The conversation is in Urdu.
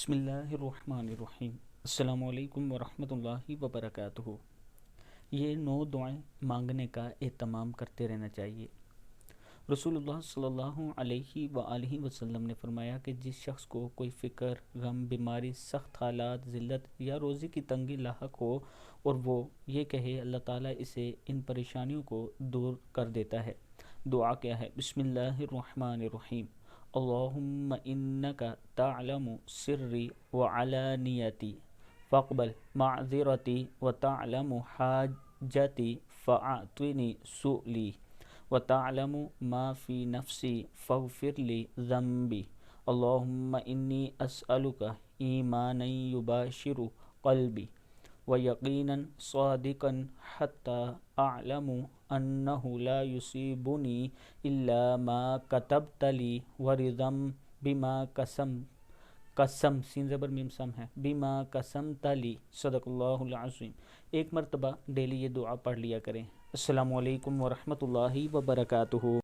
بسم اللہ الرحمن الرحیم۔ السلام علیکم ورحمۃ اللہ وبرکاتہ۔ یہ 9 دعائیں مانگنے کا اہتمام کرتے رہنا چاہیے۔ رسول اللہ صلی اللہ علیہ وآلہ وسلم نے فرمایا کہ جس شخص کو کوئی فکر، غم، بیماری، سخت حالات، ذلت یا روزی کی تنگی لاحق ہو اور وہ یہ کہے، اللہ تعالیٰ اسے ان پریشانیوں کو دور کر دیتا ہے۔ دعا کیا ہے؟ بسم اللہ الرحمن الرحیم۔ اللہم انک تعلم سری وعلانیتی فاقبل معذرتی وتعلم حاجتی فاعطنی سؤلی وتعلم ما فی نفسی فاغفر لی ذنبی۔ اللہم انی اسألک ایمانا یباشر قلبی ویقینا صادقا حتی اعلم انہ لا یصیبنی الا ما کتبت لی ورضا بما قسم سین زبر میم سم ہے بما قسمت لی، صدق اللہ العظیم۔ ایک مرتبہ ڈیلی یہ دعا پڑھ لیا کریں۔ السلام علیکم ورحمۃ اللہ وبرکاتہ۔